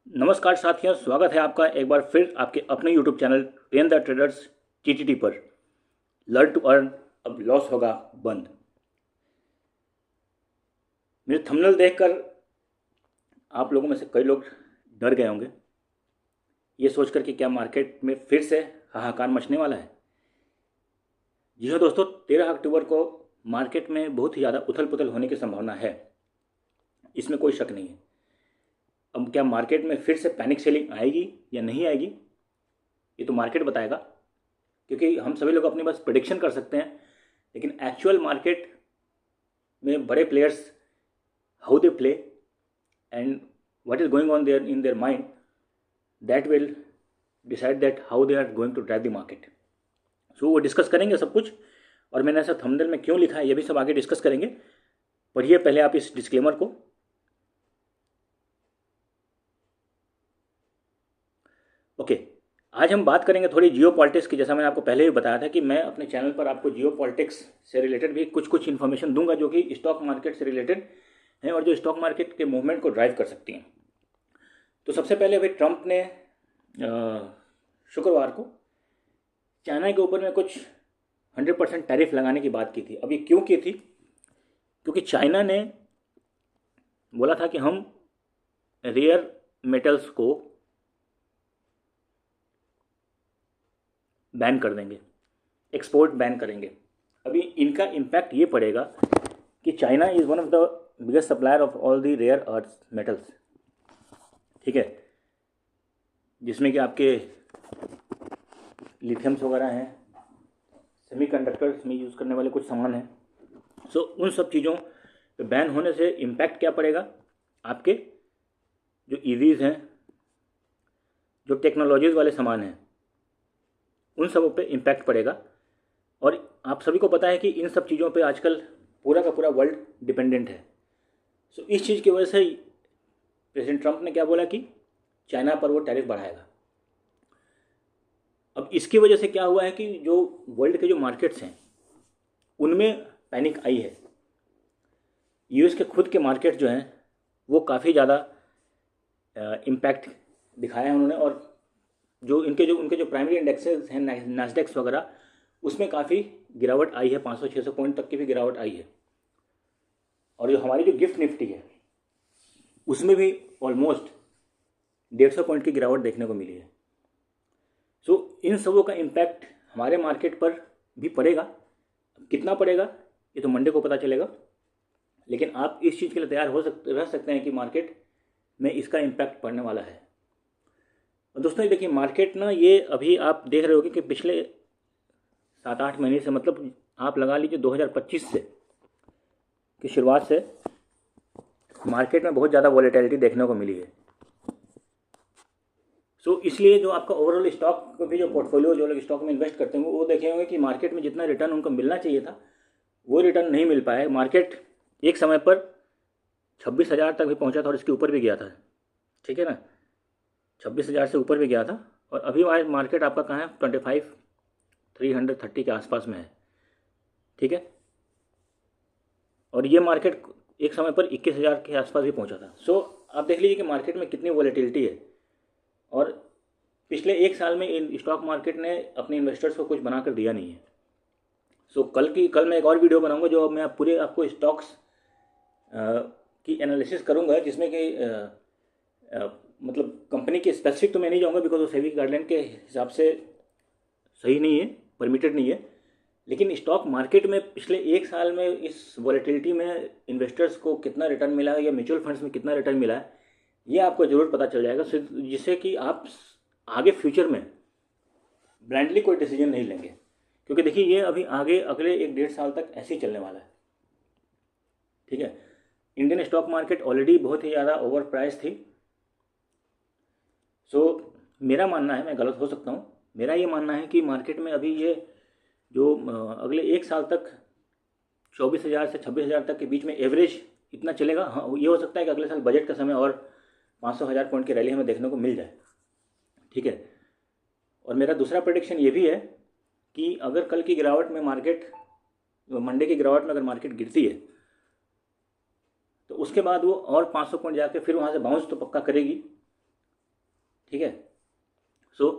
नमस्कार साथियों, स्वागत है आपका एक बार फिर आपके अपने YouTube channel train the traders TTT पर। लर्न टू अर्न, अब लॉस होगा बंद। मेरे थंबनेल देखकर आप लोगों में से कई लोग डर गए होंगे, ये सोचकर कि क्या मार्केट में फिर से हाहाकार मचने वाला है। जी हाँ दोस्तों, 13 अक्टूबर को मार्केट में बहुत ही ज़्यादा उथल पुथल होने की संभावना है, इसमें कोई शक नहीं है। अब क्या मार्केट में फिर से पैनिक सेलिंग आएगी या नहीं आएगी, ये तो मार्केट बताएगा, क्योंकि हम सभी लोग अपने बस प्रिडिक्शन कर सकते हैं, लेकिन एक्चुअल मार्केट में बड़े players how they play and what is going on there in their mind, that will decide that how they are going to drive the market. So वो डिस्कस करेंगे सब कुछ, और मैंने ऐसा थंबनेल में क्यों लिखा है ये भी सब आगे डिस्कस करेंगे। पढ़िए पहले आप इस डिस्क्लेमर को। ओके, आज हम बात करेंगे थोड़ी जियो पॉलिटिक्स की। जैसा मैंने आपको पहले भी बताया था कि मैं अपने चैनल पर आपको जियो पॉलिटिक्स से रिलेटेड भी कुछ इन्फॉर्मेशन दूंगा जो कि स्टॉक मार्केट से रिलेटेड है और जो स्टॉक मार्केट के मूवमेंट को ड्राइव कर सकती हैं। तो सबसे पहले अभी ट्रंप ने शुक्रवार को चाइना के ऊपर में कुछ 100% टैरिफ लगाने की बात की थी। अब ये क्यों की थी? क्योंकि चाइना ने बोला था कि हम रेयर मेटल्स को बैन कर देंगे, एक्सपोर्ट बैन करेंगे। अभी इनका इम्पैक्ट ये पड़ेगा कि China is one of the biggest supplier of all the rare earth metals, ठीक है, जिसमें कि आपके लिथियम्स वगैरह हैं, सेमीकंडक्टर्स में यूज़ करने वाले कुछ सामान हैं। सो उन सब चीज़ों पे बैन होने से इम्पैक्ट क्या पड़ेगा? आपके जो ईवीज़ हैं, जो टेक्नोलॉजीज़ वाले सामान हैं, उन सबों पे इम्पैक्ट पड़ेगा। और आप सभी को पता है कि इन सब चीज़ों पे आजकल पूरा का पूरा वर्ल्ड डिपेंडेंट है। सो इस चीज़ की वजह से प्रेसिडेंट ट्रंप ने क्या बोला कि चाइना पर वो टैरिफ बढ़ाएगा। अब इसकी वजह से क्या हुआ है कि जो वर्ल्ड के जो मार्केट्स हैं उनमें पैनिक आई है। यूएस के खुद के मार्केट जो हैं वो काफ़ी ज़्यादा इम्पैक्ट दिखाया है उन्होंने, और जो उनके जो प्राइमरी इंडेक्सेस हैं नैस्डैक्स वगैरह, उसमें काफ़ी गिरावट आई है, 500-600 पॉइंट तक की भी गिरावट आई है। और जो हमारी जो गिफ्ट निफ्टी है उसमें भी ऑलमोस्ट 150 पॉइंट की गिरावट देखने को मिली है। सो इन सबों का इम्पैक्ट हमारे मार्केट पर भी पड़ेगा। कितना पड़ेगा ये तो मंडे को पता चलेगा, लेकिन आप इस चीज़ के लिए तैयार रह सकते हैं कि मार्केट में इसका इम्पैक्ट पड़ने वाला है। दोस्तों ये देखिए, मार्केट ना ये अभी आप देख रहे होगे कि पिछले 7-8 महीने से, मतलब आप लगा लीजिए 2025 से की शुरुआत से मार्केट में बहुत ज़्यादा वॉलेटिलिटी देखने को मिली है। सो इसलिए जो आपका ओवरऑल स्टॉक भी, जो पोर्टफोलियो जो लोग स्टॉक में इन्वेस्ट करते हैं वो देखे होंगे कि मार्केट में जितना रिटर्न उनको मिलना चाहिए था वो रिटर्न नहीं मिल पाया। मार्केट एक समय पर 26,000 तक भी पहुंचा था और इसके ऊपर भी गया था, ठीक है ना, 26,000 से ऊपर भी गया था। और अभी आज मार्केट आपका कहाँ है? 25,330 के आसपास में है, ठीक है। और ये मार्केट एक समय पर 21,000 के आसपास भी पहुंचा था। सो आप देख लीजिए कि मार्केट में कितनी वॉलेटिलिटी है। और पिछले एक साल में इन स्टॉक मार्केट ने अपने इन्वेस्टर्स को कुछ बना कर दिया नहीं है। सो कल मैं एक और वीडियो बनाऊंगा जो मैं पूरे आपको स्टॉक्स की एनालिसिस करूंगा, जिसमें कि मतलब कंपनी के स्पेसिफिक तो मैं नहीं जाऊंगा, बिकॉज वो सेबी गाइडलाइन के हिसाब से सही नहीं है, परमिटेड नहीं है। लेकिन स्टॉक मार्केट में पिछले एक साल में इस वॉलेटिलिटी में इन्वेस्टर्स को कितना रिटर्न मिला है या म्यूचुअल फंड्स में कितना रिटर्न मिला है, ये आपको ज़रूर पता चल जाएगा, जिससे कि आप आगे फ्यूचर में ब्लाइंडली कोई डिसीजन नहीं लेंगे। क्योंकि देखिए ये अभी आगे अगले 1-1.5 साल तक ऐसे ही चलने वाला है, ठीक है। इंडियन स्टॉक मार्केट ऑलरेडी बहुत ही ज़्यादा ओवर प्राइस थी। सो मेरा मानना है, मैं गलत हो सकता हूँ, मेरा ये मानना है कि मार्केट में अभी ये जो अगले एक साल तक 24,000 से 26,000 तक के बीच में एवरेज इतना चलेगा। हाँ, ये हो सकता है कि अगले साल बजट का समय और 500,000 पॉइंट की रैली हमें देखने को मिल जाए, ठीक है। और मेरा दूसरा प्रेडिक्शन ये भी है कि अगर कल की गिरावट में मार्केट, मंडे की गिरावट में अगर मार्केट गिरती है तो उसके बाद वो और 500 पॉइंट जाके फिर वहाँ से बाउंस तो पक्का करेगी। ठीक है। सो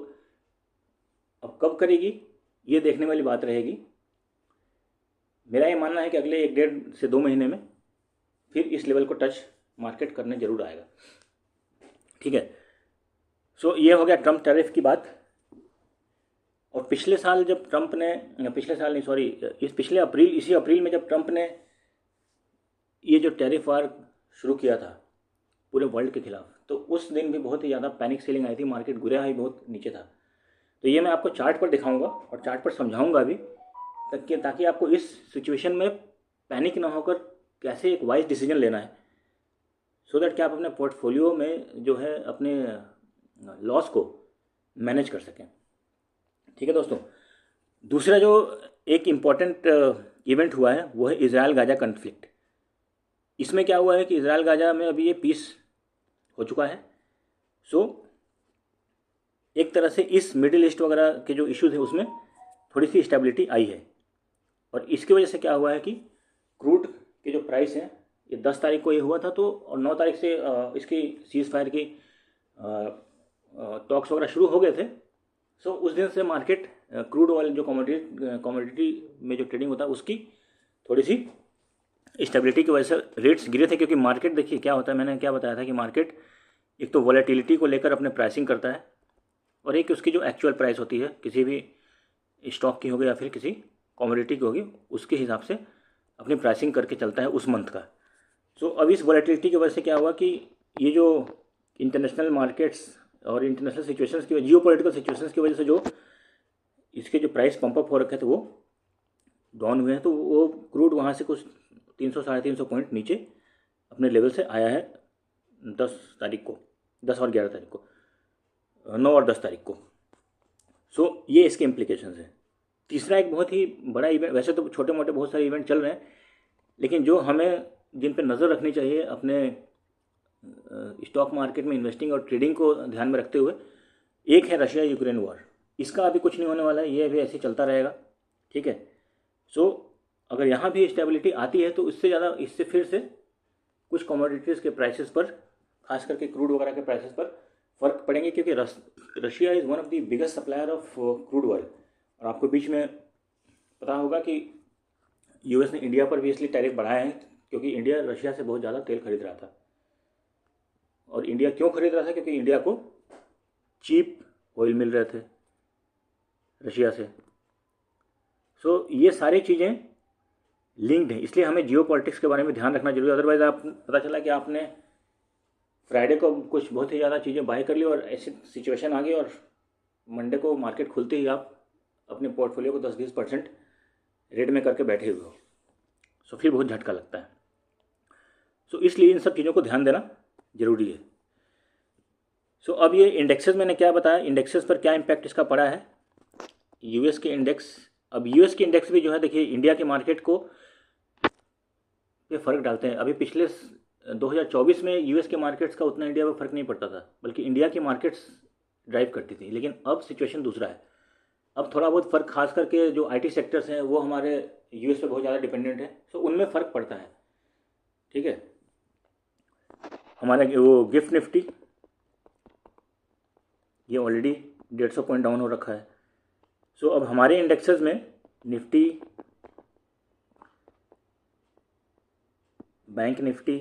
अब कब करेगी ये देखने वाली बात रहेगी। मेरा ये मानना है कि अगले 1.5 से 2 महीने में फिर इस लेवल को टच मार्केट करने जरूर आएगा, ठीक है। सो ये हो गया ट्रम्प टैरिफ की बात। और पिछले साल जब ट्रम्प ने, पिछले साल नहीं सॉरी, इसी अप्रैल में जब ट्रम्प ने ये जो टैरिफ वार शुरू किया था पूरे वर्ल्ड के खिलाफ, तो उस दिन भी बहुत ही ज़्यादा पैनिक सेलिंग आई थी, मार्केट गिरा ही बहुत नीचे था। तो ये मैं आपको चार्ट पर दिखाऊंगा और चार्ट पर समझाऊंगा भी, ताकि आपको इस सिचुएशन में पैनिक ना होकर कैसे एक वाइज डिसीजन लेना है, सो दैट कि आप अपने पोर्टफोलियो में जो है अपने लॉस को मैनेज कर सकें, ठीक है दोस्तों। दूसरा जो एक इम्पॉर्टेंट इवेंट हुआ है वो है इजराइल गाजा कन्फ्लिक्ट। इसमें क्या हुआ है कि इजराइल गाजा में अभी ये पीस हो चुका है। सो एक तरह से इस मिडिल ईस्ट वगैरह के जो इश्यूज है उसमें थोड़ी सी स्टेबिलिटी आई है। और इसकी वजह से क्या हुआ है कि क्रूड के जो प्राइस हैं, ये 10 तारीख को ये हुआ था, तो और 9 तारीख से इसकी सीज फायर की टॉक्स वगैरह शुरू हो गए थे। सो उस दिन से मार्केट क्रूड ऑयल जो कमोडिटी में जो ट्रेडिंग होता है उसकी थोड़ी सी स्टेबिलिटी की वजह से रेट्स गिरे थे। क्योंकि मार्केट देखिए क्या होता है, मैंने क्या बताया था कि मार्केट एक तो वॉलेटिलिटी को लेकर अपने प्राइसिंग करता है, और एक उसकी जो एक्चुअल प्राइस होती है किसी भी स्टॉक की होगी या फिर किसी कमोडिटी की होगी, उसके हिसाब से अपनी प्राइसिंग करके चलता है उस मंथ का। सो अब इस वॉलेटिलिटी की वजह से क्या हुआ कि ये जो इंटरनेशनल मार्केट्स और इंटरनेशनल सिचुएशंस की, जियो पॉलिटिकल सिचुएशंस की वजह से जो इसके जो प्राइस पंप अप हो रखे थे वो डाउन हुए हैं। तो वो क्रूड वहाँ से कुछ 300-350 पॉइंट नीचे अपने लेवल से आया है 10 तारीख को, 10 और 11 तारीख को, 9 और 10 तारीख को। सो ये इसके इम्प्लीकेशंस हैं। तीसरा एक बहुत ही बड़ा इवेंट, वैसे तो छोटे मोटे बहुत सारे इवेंट चल रहे हैं, लेकिन जो हमें जिन पर नज़र रखनी चाहिए अपने स्टॉक मार्केट में इन्वेस्टिंग और ट्रेडिंग को ध्यान में रखते हुए, एक है रशिया यूक्रेन वॉर। इसका अभी कुछ नहीं होने वाला है, ये भी ऐसे चलता रहेगा, ठीक है। सो अगर यहाँ भी स्टेबिलिटी आती है तो इससे फिर से कुछ कमोडिटीज़ के प्राइसेस पर, खास करके क्रूड वगैरह के प्राइसेस पर फ़र्क पड़ेंगे, क्योंकि Russia is one of the biggest supplier of crude oil. और आपको बीच में पता होगा कि यूएस ने इंडिया पर भी इसलिए टैरिफ बढ़ाए हैं क्योंकि इंडिया रशिया से बहुत ज़्यादा तेल खरीद रहा था। और इंडिया क्यों खरीद रहा था? क्योंकि इंडिया को चीप ऑयल मिल रहे थे रशिया से। सो ये सारी चीज़ें लिंक्ड हैं, इसलिए हमें जियो पॉलिटिक्स के बारे में ध्यान रखना जरूरी है। अदरवाइज आप पता चला कि आपने फ्राइडे को कुछ बहुत ही ज़्यादा चीज़ें बाय कर ली और ऐसी सिचुएशन आ गई और मंडे को मार्केट खुलते ही आप अपने पोर्टफोलियो को 10-20% रेट में करके बैठे हुए हो। सो फिर बहुत झटका लगता है। सो इसलिए इन सब चीज़ों को ध्यान देना ज़रूरी है। सो अब ये इंडेक्सेस मैंने क्या बताया, इंडेक्सेस पर क्या इम्पैक्ट इसका पड़ा है। यूएस के इंडेक्स, अब यूएस के इंडेक्स भी जो है देखिए इंडिया के मार्केट को ये फ़र्क डालते हैं। अभी पिछले 2024 में यूएस के मार्केट्स का उतना इंडिया पर फ़र्क नहीं पड़ता था, बल्कि इंडिया की मार्केट्स ड्राइव करती थी। लेकिन अब सिचुएशन दूसरा है। अब थोड़ा बहुत फ़र्क, खास करके जो आईटी सेक्टर्स हैं वो हमारे यूएस पे बहुत ज़्यादा डिपेंडेंट है, सो उनमें फ़र्क पड़ता है, ठीक है। हमारे वो गिफ्ट निफ्टी ये ऑलरेडी 150 पॉइंट डाउन हो रखा है। सो अब हमारे इंडेक्सेस में निफ्टी, बैंक निफ्टी,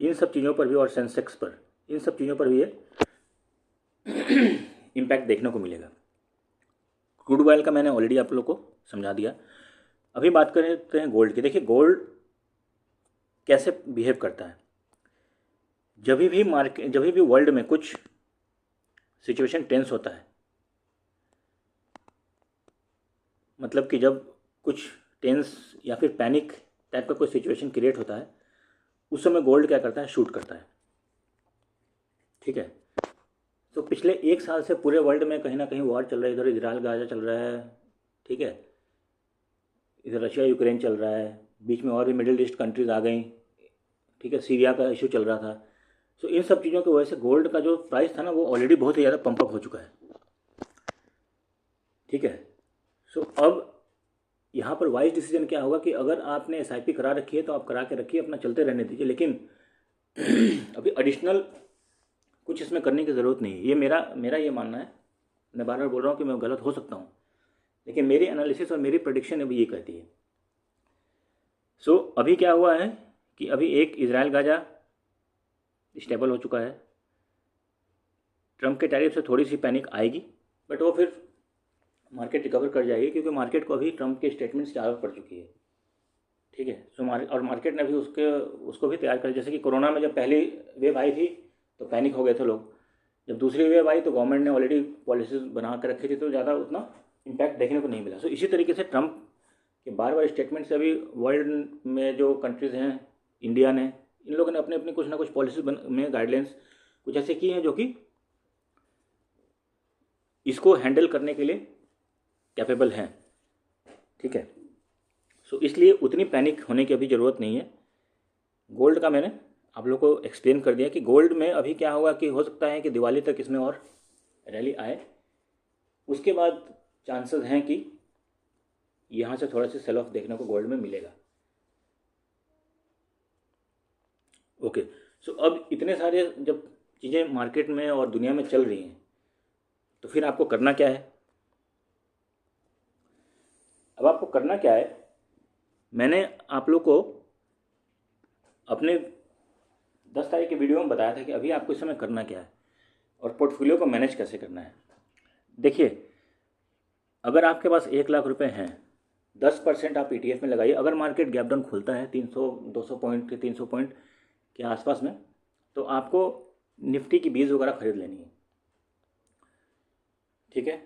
इन सब चीज़ों पर भी, और सेंसेक्स पर, इन सब चीज़ों पर भी ये इम्पैक्ट देखने को मिलेगा। क्रूड ऑयल का मैंने ऑलरेडी आप लोग को समझा दिया। अभी बात करते हैं गोल्ड की। देखिए गोल्ड कैसे बिहेव करता है। जब भी वर्ल्ड में कुछ सिचुएशन टेंस होता है, मतलब कि जब कुछ टेंस या फिर पैनिक टाइप का कोई सिचुएशन क्रिएट होता है, उस समय गोल्ड क्या करता है, शूट करता है, ठीक है। तो पिछले 1 साल से पूरे वर्ल्ड में कहीं ना कहीं वॉर चल रहा है। इधर इजराइल गाजा चल रहा है, ठीक है, इधर रशिया यूक्रेन चल रहा है, बीच में और भी मिडिल ईस्ट कंट्रीज आ गई, ठीक है, सीरिया का इशू चल रहा था। सो इन सब चीज़ों की वजह से गोल्ड का जो प्राइस था ना वो ऑलरेडी बहुत ही ज़्यादा पंप अप हो चुका है, ठीक है। सो अब यहाँ पर वाइज डिसीजन क्या होगा कि अगर आपने SIP करा रखी है तो आप करा के रखिए, अपना चलते रहने दीजिए। लेकिन अभी एडिशनल कुछ इसमें करने की ज़रूरत नहीं है। ये मेरा ये मानना है। मैं बार बार बोल रहा हूँ कि मैं गलत हो सकता हूँ, लेकिन मेरी एनालिसिस और मेरी प्रेडिक्शन अभी ये कहती है। सो अभी क्या हुआ है कि अभी एक इजराइल गाजा स्टेबल हो चुका है। ट्रंप के टैरिफ से थोड़ी सी पैनिक आएगी, बट वो फिर मार्केट रिकवर कर जाएगी, क्योंकि मार्केट को अभी ट्रंप के स्टेटमेंट्स की आदत पड़ चुकी है। ठीक है। सो और मार्केट ने अभी उसको भी तैयार कर, जैसे कि कोरोना में जब पहली वेव आई थी तो पैनिक हो गए थे लोग। जब दूसरी वेव आई तो गवर्नमेंट ने ऑलरेडी पॉलिसीज बना कर रखी थी, तो ज़्यादा उतना इम्पैक्ट देखने को नहीं मिला। सो इसी तरीके से ट्रंप के बार बार स्टेटमेंट से अभी वर्ल्ड में जो कंट्रीज़ हैं, इंडिया ने, इन लोगों ने अपने अपनी कुछ ना कुछ पॉलिसी में गाइडलाइंस कुछ ऐसे की हैं जो कि इसको हैंडल करने के लिए कैपेबल हैं। ठीक है। सो इसलिए उतनी पैनिक होने की अभी ज़रूरत नहीं है। गोल्ड का मैंने आप लोगों को एक्सप्लेन कर दिया कि गोल्ड में अभी क्या होगा कि हो सकता है कि दिवाली तक इसमें और रैली आए, उसके बाद चांसेस हैं कि यहाँ से थोड़ा सा सेल ऑफ देखने को गोल्ड में मिलेगा। ओके। सो अब इतने सारे जब चीज़ें मार्केट में और दुनिया में चल रही हैं, तो फिर आपको करना क्या है? अब आपको करना क्या है, मैंने आप लोग को अपने 10 तारीख के वीडियो में बताया था कि अभी आपको इस समय करना क्या है और पोर्टफोलियो को मैनेज कैसे करना है। देखिए, अगर आपके पास 1 लाख रुपए हैं, 10% आप ETF में लगाइए। अगर मार्केट गैप डाउन खुलता है 200 पॉइंट के 300 पॉइंट के आसपास में, तो आपको निफ्टी की 20 वगैरह खरीद लेनी है। ठीक है।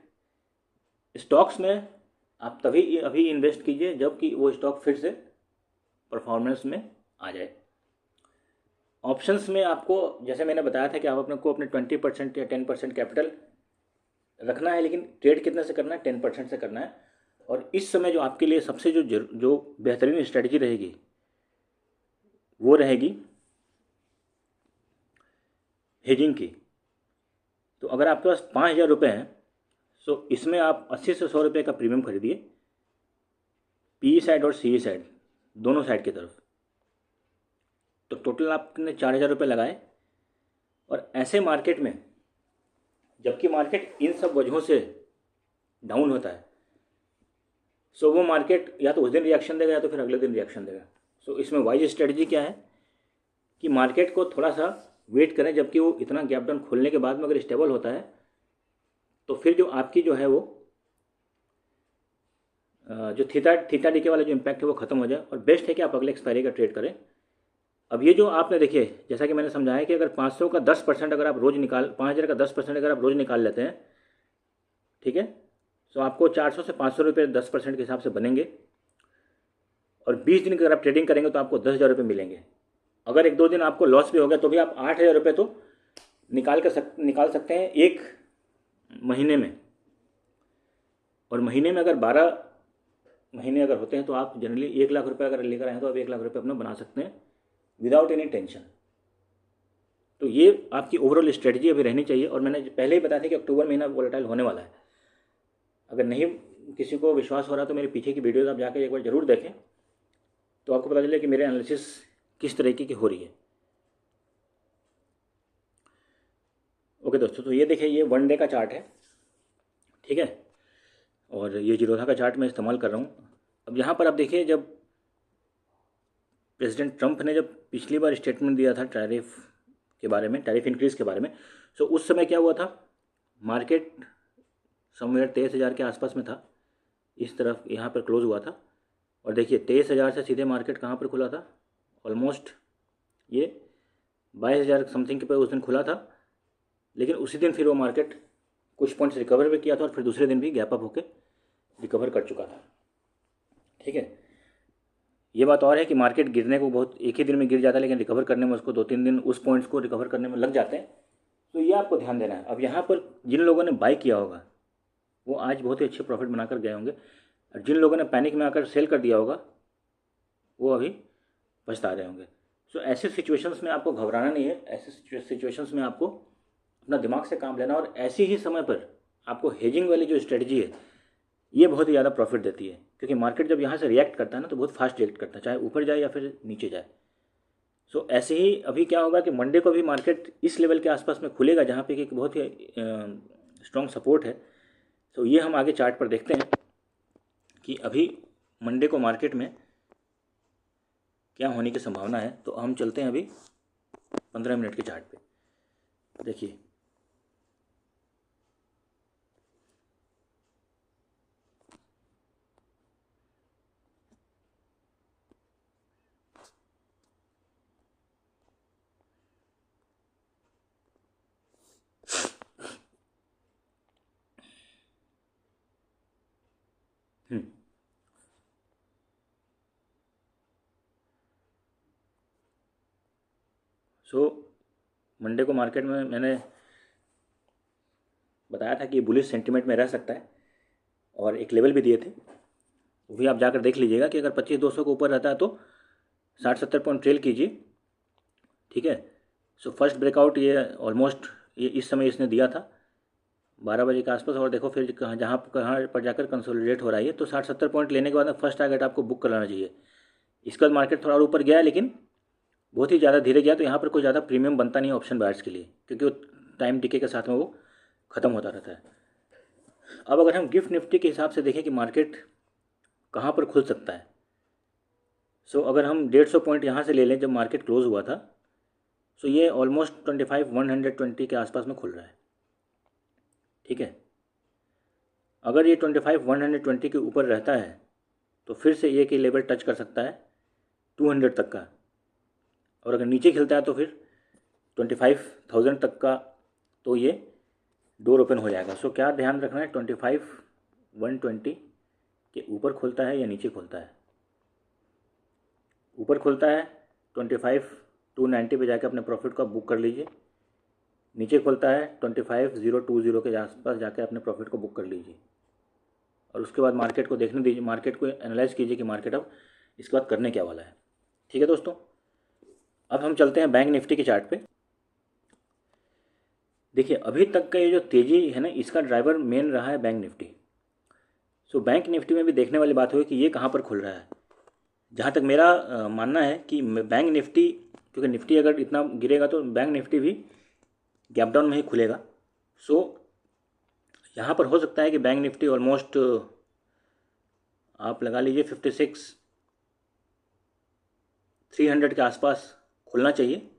स्टॉक्स में आप तभी अभी इन्वेस्ट कीजिए जब कि वो स्टॉक फिर से परफॉर्मेंस में आ जाए। ऑप्शंस में आपको, जैसे मैंने बताया था कि आप अपने को अपने 20% या 10% कैपिटल रखना है, लेकिन ट्रेड कितने से करना है? 10% से करना है। और इस समय जो आपके लिए सबसे जो बेहतरीन स्ट्रेटजी रहेगी वो रहेगी हेजिंग की। तो अगर आपके पास 5,000 रुपये हैं, सो इसमें आप 80 से 100 रुपये का प्रीमियम खरीदिए, PE साइड और CE साइड, दोनों साइड की तरफ। तो टोटल आपने 4,000 रुपये लगाए। और ऐसे मार्केट में, जबकि मार्केट इन सब वजहों से डाउन होता है, सो वो मार्केट या तो उस दिन रिएक्शन देगा या तो फिर अगले दिन रिएक्शन देगा। सो इसमें वाइज स्ट्रेटजी क्या है कि मार्केट को थोड़ा सा वेट करें, जबकि वो इतना गैप डाउन खोलने के बाद में अगर स्टेबल होता है तो फिर जो आपकी जो है वो जो थीटा डीके वाला जो इम्पैक्ट है वो खत्म हो जाए। और बेस्ट है कि आप अगले एक्सपायरी का ट्रेड करें। अब ये जो आपने देखिए, जैसा कि मैंने समझाया कि अगर 500 का 10% अगर आप रोज़ 5,000 का 10% अगर आप रोज़ निकाल लेते हैं, ठीक है, तो आपको 400 से 500 रुपये 10% के हिसाब से बनेंगे। और 20 दिन की अगर आप ट्रेडिंग करेंगे तो आपको 10,000 रुपये मिलेंगे। अगर 1-2 दिन आपको लॉस भी हो गया तो भी आप 8,000 रुपये तो निकाल सकते हैं एक महीने में। और महीने में अगर 12 महीने अगर होते हैं तो आप जनरली 1 लाख रुपये अगर लेकर आए तो आप 1 लाख रुपये अपना बना सकते हैं विदाउट एनी टेंशन। तो ये आपकी ओवरऑल स्ट्रेटजी अभी रहनी चाहिए। और मैंने पहले ही बताया था कि अक्टूबर महीना वोलेटाइल होने वाला है। अगर नहीं किसी को विश्वास हो रहा तो मेरे पीछे की वीडियोस आप जाकर एक बार ज़रूर देखें, तो आपको पता चले कि मेरे एनालिसिस किस तरीके की हो रही है। ओके दोस्तों, तो ये देखिए, ये 1 डे का चार्ट है। ठीक है। और ये जीरोधा का चार्ट मैं इस्तेमाल कर रहा हूँ। अब यहाँ पर आप देखिए, जब प्रेसिडेंट ट्रंप ने जब पिछली बार स्टेटमेंट दिया था टैरिफ के बारे में, टैरिफ इंक्रीज़ के बारे में, सो उस समय क्या हुआ था, मार्केट समवेयर 23,000 के आसपास में था। इस तरफ यहाँ पर क्लोज हुआ था। और देखिए 23,000 से सीधे मार्केट कहाँ पर खुला था, ऑलमोस्ट ये 22,000 समथिंग के पे उस दिन खुला था। लेकिन उसी दिन फिर वो मार्केट कुछ पॉइंट्स रिकवर भी किया था और फिर दूसरे दिन भी गैप अप होकर रिकवर कर चुका था। ठीक है। ये बात और है कि मार्केट गिरने को बहुत एक ही दिन में गिर जाता है, लेकिन रिकवर करने में उसको 2-3 दिन उस पॉइंट्स को रिकवर करने में लग जाते हैं। तो ये आपको ध्यान देना है। अब यहाँ पर जिन लोगों ने बाई किया होगा वो आज बहुत ही अच्छे प्रॉफिट बनाकर गए होंगे, और जिन लोगों ने पैनिक में आकर सेल कर दिया होगा वो अभी पछता रहे होंगे। सो ऐसे सिचुएशंस में आपको घबराना नहीं है। ऐसे सिचुएशंस में आपको अपना दिमाग से काम लेना, और ऐसे ही समय पर आपको हेजिंग वाली जो स्ट्रेटजी है ये बहुत ही ज़्यादा प्रॉफिट देती है, क्योंकि मार्केट जब यहाँ से रिएक्ट करता है ना तो बहुत फास्ट रिएक्ट करता है, चाहे ऊपर जाए या फिर नीचे जाए। सो ऐसे ही अभी क्या होगा कि मंडे को भी मार्केट इस लेवल के आसपास में खुलेगा जहाँ पे कि एक बहुत ही स्ट्रॉन्ग सपोर्ट है। तो ये हम आगे चार्ट पर देखते हैं कि अभी मंडे को मार्केट में क्या होने की संभावना है। तो हम चलते हैं अभी 15 मिनट के चार्ट पे। देखिए सो मंडे को मार्केट में मैंने बताया था कि बुलिश सेंटिमेंट में रह सकता है और एक लेवल भी दिए थे, वो भी आप जाकर देख लीजिएगा कि अगर 25,200 के ऊपर रहता है तो 60-70 पॉइंट ट्रेल कीजिए। ठीक है। सो फर्स्ट ब्रेकआउट ये ऑलमोस्ट ये इस समय इसने दिया था 12 बजे के आसपास, और देखो फिर कहाँ पर जाकर कंसोलिडेट हो रहा है। तो 60-70 पॉइंट लेने के बाद फर्स्ट टारगेट आपको बुक कराना चाहिए। इसके बाद मार्केट थोड़ा और ऊपर गया है लेकिन बहुत ही ज़्यादा धीरे गया, तो यहाँ पर कोई ज़्यादा प्रीमियम बनता नहीं है ऑप्शन बायर्स के लिए, क्योंकि वो टाइम टिके के साथ में वो ख़त्म होता रहता है। अब अगर हम गिफ्ट निफ्टी के हिसाब से देखें कि मार्केट कहाँ पर खुल सकता है, सो अगर हम 150 पॉइंट यहाँ से ले लें जब मार्केट क्लोज हुआ था, सो ये ऑलमोस्ट 25,120 के आसपास में खुल रहा है। ठीक है। अगर ये 25,120 के ऊपर रहता है तो फिर से ये लेवल टच कर सकता है 200 तक का, और अगर नीचे खिलता है तो फिर 25,000 तक का, तो ये डोर ओपन हो जाएगा। सो क्या ध्यान रखना है, 25,120 के ऊपर खुलता है या नीचे खुलता है। ऊपर खुलता है 25,290 पे जाके अपने प्रॉफिट को बुक कर लीजिए। नीचे खुलता है 25,020 के आसपास जाके अपने प्रॉफिट को बुक कर लीजिए, और उसके बाद मार्केट को देखने दीजिए, मार्केट को एनालाइज कीजिए कि मार्केट अब इसके बाद करने क्या वाला है। ठीक है दोस्तों, अब हम चलते हैं बैंक निफ्टी के चार्ट पे। देखिए अभी तक का ये जो तेज़ी है ना, इसका ड्राइवर मेन रहा है bank Nifty. So bank Nifty में भी देखने वाली बात हुई कि ये कहाँ पर खुल रहा है। जहाँ तक मेरा मानना है कि बैंक निफ्टी, क्योंकि निफ्टी अगर इतना गिरेगा तो बैंक निफ्टी भी गैप डाउन में ही खुलेगा। सो यहाँ पर हो सकता है कि बैंक निफ्टी ऑलमोस्ट आप लगा लीजिए 56,300 के आसपास खुलना चाहिए,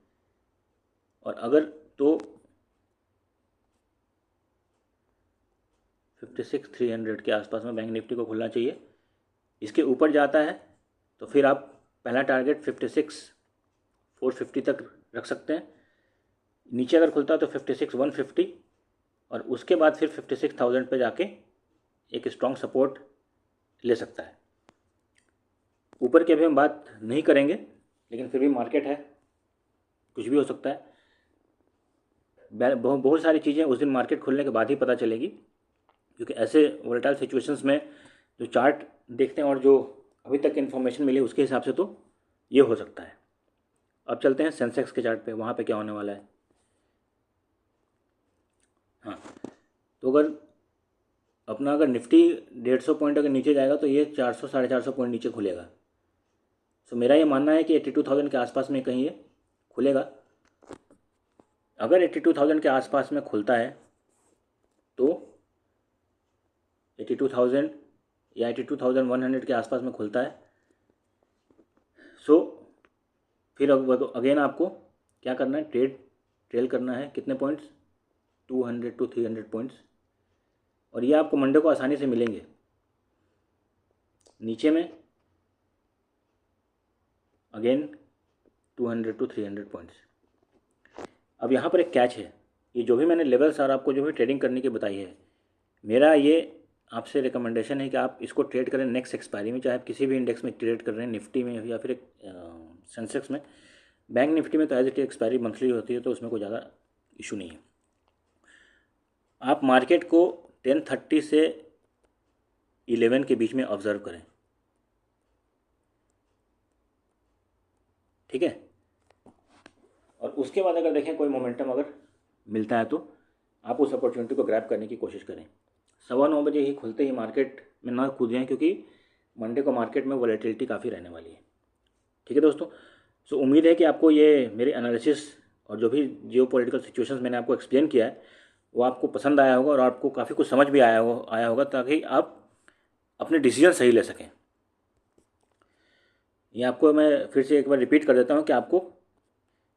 और अगर तो 56,300 के आसपास में बैंक निफ्टी को खुलना चाहिए। इसके ऊपर जाता है तो फिर आप पहला टारगेट 56,450 तक रख सकते हैं। नीचे अगर खुलता है तो 56,150, और उसके बाद फिर 56,000 पे जाके एक स्ट्रॉन्ग सपोर्ट ले सकता है। ऊपर की अभी हम बात नहीं करेंगे, लेकिन फिर भी मार्केट है, कुछ भी हो सकता है। बहुत सारी चीज़ें उस दिन मार्केट खुलने के बाद ही पता चलेगी, क्योंकि ऐसे वोलेटाइल सिचुएशंस में जो चार्ट देखते हैं और जो अभी तक इन्फॉर्मेशन मिली उसके हिसाब से तो ये हो सकता है। अब चलते हैं सेंसेक्स के चार्ट पे, वहाँ पे क्या होने वाला है। हाँ, तो अगर निफ्टी 150 पॉइंट अगर नीचे जाएगा तो ये 400-450 पॉइंट नीचे खुलेगा। सो मेरा ये मानना है कि 82,000 के आसपास में कहीं ये खुलेगा। अगर 82,000 के आसपास में खुलता है तो 82,000 या 82,100 के आसपास में खुलता है, सो फिर अगेन आपको क्या करना है, ट्रेल करना है। कितने पॉइंट्स, 200 to 300 पॉइंट्स, और ये आपको मंडे को आसानी से मिलेंगे। नीचे में अगेन 200 to 300 पॉइंट्स। अब यहाँ पर एक कैच है, ये जो भी मैंने लेवल्स और आपको जो भी ट्रेडिंग करने की बताई है, मेरा ये आपसे रिकमेंडेशन है कि आप इसको ट्रेड करें नेक्स्ट एक्सपायरी में, चाहे आप किसी भी इंडेक्स में ट्रेड कर रहे हैं, निफ्टी में या फिर सेंसेक्स में। बैंक निफ्टी में तो एज इट एक्सपायरी मंथली होती है, तो उसमें कोई ज़्यादा इशू नहीं है। आप मार्केट को 10:30 से 11 के बीच में ऑब्जर्व करें। ठीक है। और उसके बाद अगर देखें कोई मोमेंटम अगर मिलता है तो आप उस अपॉर्चुनिटी को ग्रैब करने की कोशिश करें। 9:15 बजे ही खुलते ही मार्केट में ना कूदें, क्योंकि मंडे को मार्केट में वॉलेटिलिटी काफ़ी रहने वाली है। ठीक है दोस्तों, सो उम्मीद है कि आपको ये मेरे एनालिसिस और जो भी जियो पॉलिटिकल सिचुएशंस मैंने आपको एक्सप्लेन किया है वो आपको पसंद आया होगा और आपको काफ़ी कुछ समझ भी आया होगा ताकि आप अपने डिसीजन सही ले सकें। ये आपको मैं फिर से एक बार रिपीट कर देता हूँ कि आपको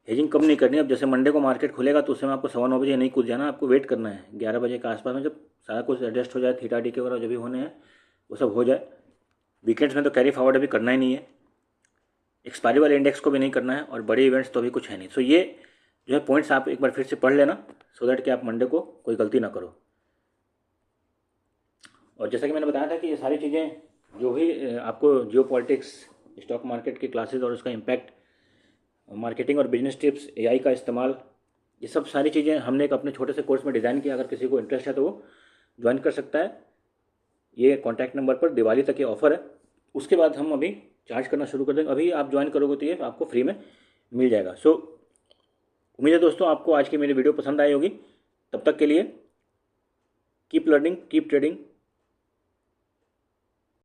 हेजिंग कब नहीं करनी। अब जैसे मंडे को मार्केट खुलेगा तो उस समय आपको 9:15 बजे नहीं कूद जाना, आपको वेट करना है 11 बजे के आसपास में, जब सारा कुछ एडजस्ट हो जाए, थीटा डी के वगैरह जो भी होने हैं वो सब हो जाए। वीकेंड्स में तो कैरी फॉरवर्ड अभी करना ही नहीं है, एक्सपायरी वाले इंडेक्स को भी नहीं करना है और बड़े इवेंट्स तो अभी कुछ है नहीं। सो ये जो है पॉइंट्स आप एक बार फिर से पढ़ लेना सो दैट कि आप मंडे को कोई गलती ना करो। और जैसा कि मैंने बताया था कि ये सारी चीज़ें जो भी आपको जियो पॉलिटिक्स, स्टॉक मार्केट की क्लासेस और उसका इम्पैक्ट, मार्केटिंग और बिजनेस टिप्स, एआई का इस्तेमाल, ये सब सारी चीज़ें हमने एक अपने छोटे से कोर्स में डिज़ाइन किया। अगर किसी को इंटरेस्ट है तो वो ज्वाइन कर सकता है। ये कॉन्टैक्ट नंबर पर दिवाली तक ये ऑफ़र है, उसके बाद हम अभी चार्ज करना शुरू कर देंगे। अभी आप ज्वाइन करोगे तो ये आपको फ्री में मिल जाएगा। सो उम्मीद है दोस्तों आपको आज की मेरी वीडियो पसंद आई होगी। तब तक के लिए कीप लर्निंग, कीप ट्रेडिंग।